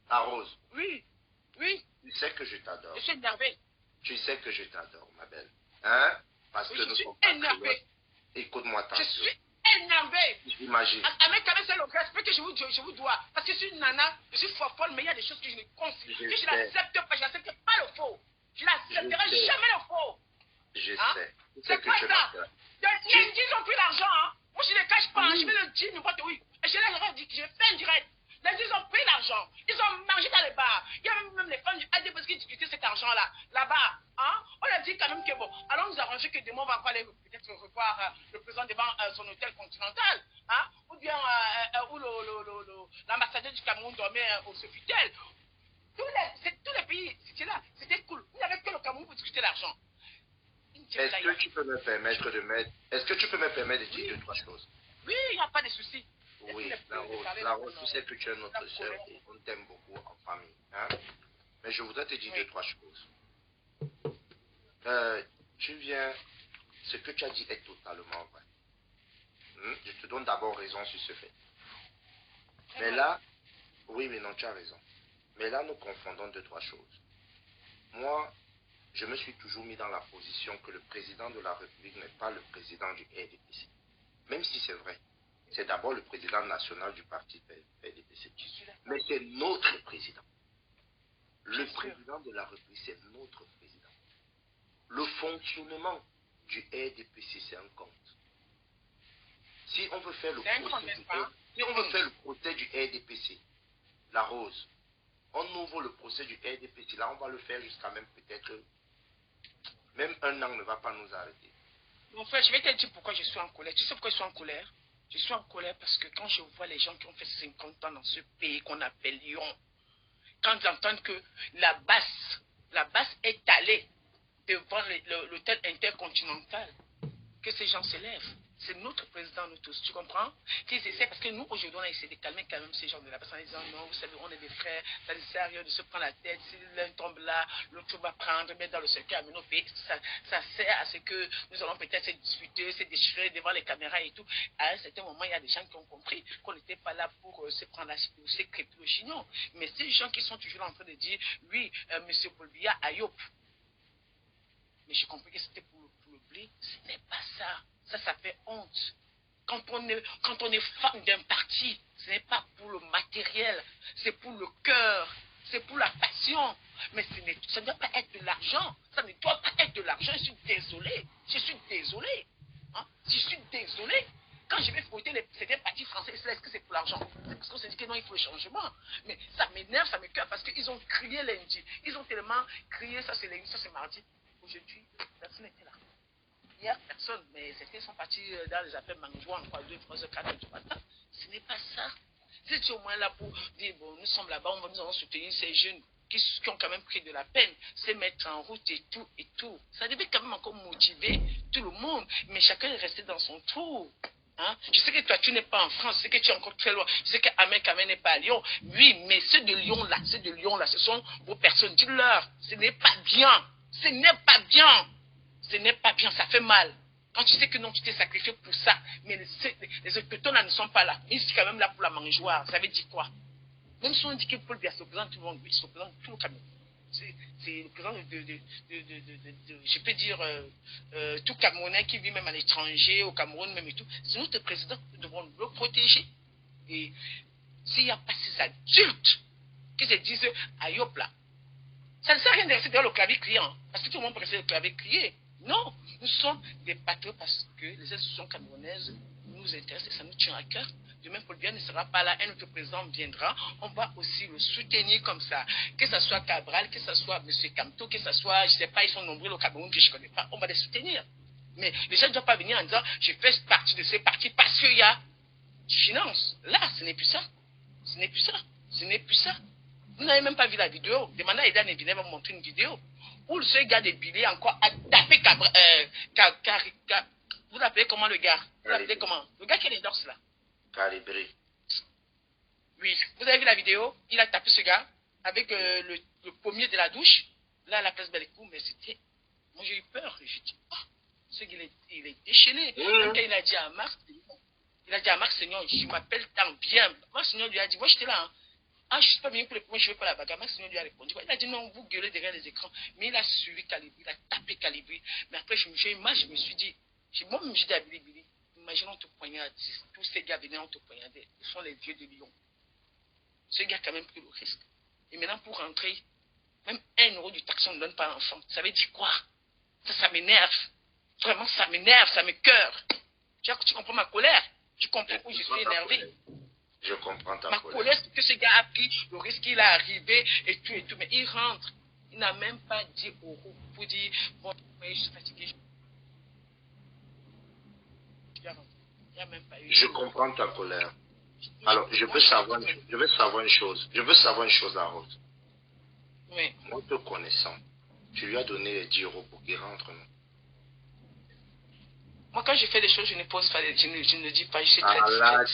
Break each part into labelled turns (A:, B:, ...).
A: La Rose.
B: Oui, oui.
A: Tu sais que je t'adore.
B: Je suis énervé.
A: Tu sais que je t'adore, ma belle. Hein? Parce que
B: Je
A: nous
B: suis
A: sommes
B: énervé.
A: Écoute-moi
B: Je
A: attention.
B: suis énervé.
A: J'imagine.
B: Avec c'est le respect que je vous dois. Parce que je suis une nana, je suis folle, mais il y a des choses que je ne considère. Que je n'accepte pas, je n'accepte pas le faux. Je n'accepterai jamais le faux.
A: Je
B: Hein?
A: sais.
B: C'est pas ça. Lundi, ils ont pris l'argent. Hein? Moi, je ne les cache pas. Hein? Je vais le dire n'importe où. Et je leur ai dit que je fais un direct. Lundi, ils ont pris l'argent. Ils ont mangé dans les bars. Il y a même les femmes du AD parce qu'ils discutaient cet argent-là. Là-bas. Hein? On a dit quand même que bon, allons nous arranger que demain, on va aller peut-être revoir le président devant son hôtel continental. Hein? Ou bien où l'ambassadeur du Cameroun dormait au Sofitel. Tous les pays, c'était là. C'était cool. Il n'y avait que le Cameroun pour discuter l'argent.
A: Est-ce que tu peux me permettre de mettre... Est-ce que tu peux me permettre de dire deux, trois choses?
B: Oui, il n'y a pas de souci.
A: Oui, la Rose, tu sais que tu es notre soeur et on t'aime beaucoup en famille. Hein? Mais je voudrais te dire deux, trois choses. Tu viens... Ce que tu as dit est totalement vrai. Je te donne d'abord raison sur ce fait. Mais là... Oui, mais non, tu as raison. Mais là, nous confondons deux, trois choses. Moi... Je me suis toujours mis dans la position que le président de la République n'est pas le président du RDPC. Même si c'est vrai. C'est d'abord le président national du parti RDPC. Mais c'est notre président. Le président de la République, c'est notre président. Le fonctionnement du RDPC, c'est un compte. Si on veut faire le procès du RDPC, la Rose, on ouvre le procès du RDPC, là on va le faire jusqu'à même peut-être... Même un an ne va pas nous arrêter.
B: Mon frère, je vais te dire pourquoi je suis en colère. Tu sais pourquoi je suis en colère? Je suis en colère parce que quand je vois les gens qui ont fait 50 ans dans ce pays qu'on appelle Lyon, quand j'entends que la basse est allée devant l'hôtel intercontinental, que ces gens se lèvent. C'est notre président, nous tous, tu comprends? Qu'ils essaient, parce que nous, aujourd'hui, on a essayé de calmer quand même ces gens de la base en disant non, vous savez, on est des frères, ça ne sert à rien de se prendre la tête, si l'un tombe là, l'autre va prendre, mais dans le seul cas, mais nos pays, ça sert à ce que nous allons peut-être se disputer, se déchirer devant les caméras et tout. À un certain moment, il y a des gens qui ont compris qu'on n'était pas là pour se prendre pour se crêper le chignon. Mais ces gens qui sont toujours en train de dire, oui, monsieur Paul Biya, Ayop. Mais j'ai compris que c'était pour le blé. Ce n'est pas ça. Ça fait honte. Quand on est fan d'un parti, ce n'est pas pour le matériel, c'est pour le cœur, c'est pour la passion. Mais ça ne doit pas être de l'argent. Ça ne doit pas être de l'argent. Je suis désolé. Je suis désolé. Hein? Je suis désolé. Quand je vais voter certains partis français, est-ce que c'est pour l'argent? Parce qu'on s'est dit que non, il faut le changement. Mais ça m'énerve, ça m'écoeure parce qu'ils ont crié lundi. Ils ont tellement crié, ça c'est lundi, ça c'est mardi. Aujourd'hui, personne n'était là. Hier, personne, mais certains sont partis dans les affaires Mangouan, 2, 3 heures, 4 heures du matin. Ce n'est pas ça. C'est au moins là pour dire, bon, nous sommes là-bas, nous allons soutenir ces jeunes qui ont quand même pris de la peine, se mettre en route et tout, et tout. Ça devait quand même encore motiver tout le monde, mais chacun est resté dans son tour. Hein? Je sais que toi, tu n'es pas en France, je sais que tu es encore très loin, je sais qu'Ahmed Kamel n'est pas à Lyon. Oui, mais ceux de Lyon-là, ce sont vos personnes. Dis-leur, ce n'est pas bien. Ce n'est pas bien. Ce n'est pas bien, ça fait mal. Quand tu sais que non, tu t'es sacrifié pour ça, mais les autochtones là ne sont pas là. Ils sont quand même là pour la mangeoire. Ça veut dire quoi? Même si on dit que Paul Biya se représente tout le monde, il se représente tout le Cameroun. C'est le président je peux dire, tout Camerounais qui vit même à l'étranger, au Cameroun même et tout. C'est notre président, nous devons le protéger. Et s'il n'y a pas ces adultes qui se disent, Ayop là, ça ne sert à rien de rester dans le clavier criant, parce que tout le monde peut rester dans le clavier crier. Non, nous sommes des patriotes parce que les institutions camerounaises nous intéressent et ça nous tient à cœur. Demain, Paul Biya ne sera pas là, un autre président viendra, on va aussi le soutenir comme ça. Que ce soit Cabral, que ce soit M. Kamto, que ce soit, je ne sais pas, ils sont nombreux au Cameroun que je ne connais pas, on va les soutenir. Mais les gens ne doivent pas venir en disant, je fais partie de ces partis parce qu'il y a finance. Là, ce n'est plus ça. Ce n'est plus ça. Ce n'est plus ça. Vous n'avez même pas vu la vidéo. Demandez à Eda Nebine va vous montrer une vidéo où ce gars de billets encore a tapé vous l'appelez comment le gars? Vous l'appelez comment? Le gars qui est endorse là.
A: Calibré.
B: Oui. Vous avez vu la vidéo? Il a tapé ce gars avec le pommier de la douche. Là, à la place Bellecou, mais c'était... Moi, j'ai eu peur. J'ai dit, ah, ce gars, il est déchaîné. Même quand il a dit à Marc, Seigneur, je m'appelle tant bien. Marc Seigneur lui a dit, moi, j'étais là, hein. Ah, je suis pas bien pour le premier, je ne veux pas la bagarre. Maxime lui a répondu. Il a dit non, vous gueulez derrière les écrans. Mais il a suivi Calibri, il a tapé Calibri. Mais après, je me suis dit, moi-même, j'ai dit à Billy, imagine on te poignarde. Tous ces gars venaient, on te poignardait. Ils sont les vieux de Lyon. Ce gars a quand même pris le risque. Et maintenant, pour rentrer, même 1 euro du taxi, on ne donne pas à l'enfant. Ça veut dire quoi? Ça m'énerve. Vraiment, ça m'énerve, ça m'écoeure. Tu comprends ma colère? Tu comprends où je suis énervé?
A: Je comprends ta colère.
B: Ma colère, c'est que ce gars a pris le risque, il est arrivé et tout. Mais il rentre. Il n'a même pas dit au groupe pour dire, bon, je suis fatigué. Il a même pas eu.
A: Je comprends ta colère. Alors, je veux savoir une chose. Je veux savoir une chose, la Rose.
B: Oui.
A: Moi, te connaissant, tu lui as donné les 10 euros pour qu'il rentre, non?
B: Moi, quand je fais des choses, je ne pose pas, je ne dis pas, je suis très
A: voilà.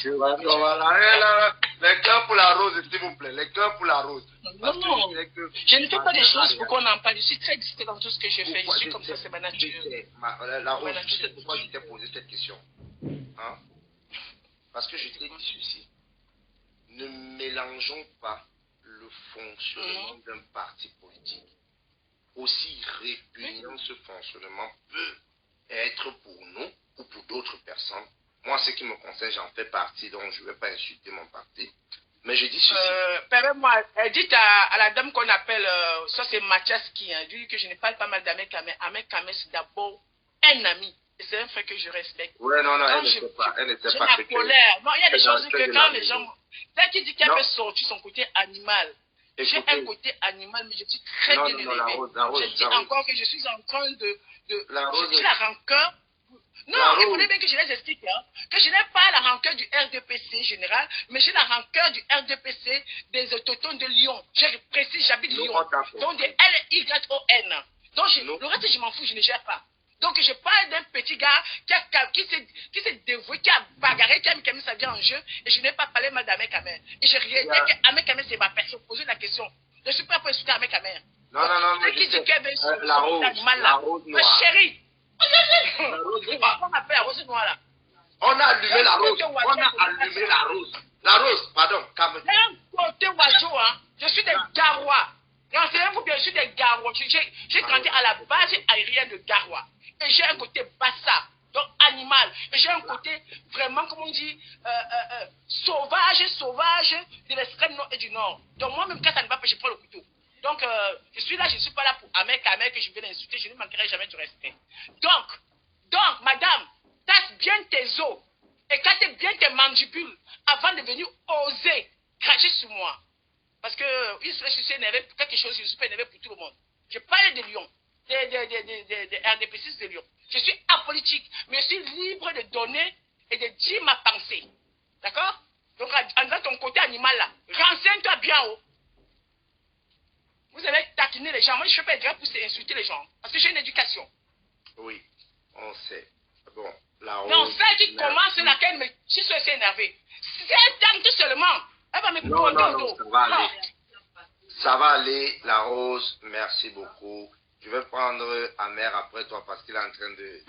A: Les cœurs pour la Rose, s'il vous plaît. Les cœurs pour la Rose.
B: Non, je ne fais pas des choses pour qu'on en parle. Je suis très discret dans tout ce que je fais. Je suis comme ça, c'est ma nature.
A: La Rose, tu sais pourquoi je t'ai posé cette question? Hein? Parce que je t'ai dit ceci. Ne mélangeons pas le fonctionnement d'un parti politique. Aussi répugnant ce fonctionnement peut être pour nous ou pour d'autres personnes. Moi, ce qui me concerne, j'en fais partie, donc je ne vais pas insulter mon parti. Mais je dis ceci.
B: Permets-moi, dites à la dame qu'on appelle, ça c'est Mathias qui a dit que je ne parle pas mal d'Ahmed Kamel. Ahmed Kamel, c'est d'abord un ami. Et c'est un frère que je respecte.
A: Ouais, non, elle n'était pas. Elle n'était pas.
B: J'ai la colère. Non, il y a des choses que quand les gens... Dès qu'il dit qu'elle veut sortir son côté animal, j'ai un côté animal, mais je suis très bien élevé. Je dis encore que je suis en train de... Je dis la rancœur. Non, il faudrait bien que je les explique. Hein, que je n'ai pas la rancœur du RDPC général, mais j'ai la rancœur du RDPC des autochtones de Lyon. Je précise, j'habite Lyon. Donc des L-Y-O-N. Donc le reste, je m'en fous, je ne gère pas. Donc je parle d'un petit gars qui s'est dévoué, qui a bagarré, qui a mis sa vie en jeu, et je n'ai pas parlé mal d'Ahmed Kamel. Et je réalisais qu'Ahmed Kamel, c'est ma personne. Posez la question. Je ne suis pas pour insulter Ahmed Kamel.
A: Non, mais
B: qui dit qu'elle veut
A: la rose
B: ma
A: noire.
B: chérie. On appelle la rose noire là.
A: On a allumé la rose. On a allumé la rose. La rose, pardon, calme.
B: Côté Wadjo, hein. Je suis des Garois. Renseignez-vous bien, je suis des Garois. J'ai grandi à la base aérienne de Garois. Et j'ai un côté bassa, donc animal. Et j'ai un côté vraiment, comme on dit, sauvage de l'extrême nord et du nord. Donc moi-même, quand ça ne va pas, je prends le couteau. Donc, je suis là, je ne suis pas là pour Ahmed Kamel que je vais l'insulter, je ne manquerai jamais du respect. Donc, madame, tasse bien tes os, éclate bien tes mandibules avant de venir oser cracher sur moi. Parce que je suis énervé pour quelque chose, je ne suis pas énervé pour tout le monde. Je parle de Lyon, des RDPC de Lyon. Je suis apolitique, mais je suis libre de donner et de dire ma pensée. D'accord? Donc, dans ton côté animal là, renseigne-toi bien haut. Vous avez taquiné les gens. Moi, je ne fais pas grave pour insulter les gens. Parce que j'ai une éducation.
A: Oui, on sait. Bon, la rose.
B: Non, celle qui commence, c'est laquelle me... Je suis assez énervé. C'est dame tout seulement. Elle va me prendre au dos.
A: Ça va aller. Ça va aller, la rose. Merci beaucoup. Je vais prendre Amer après toi parce qu'il est en train de...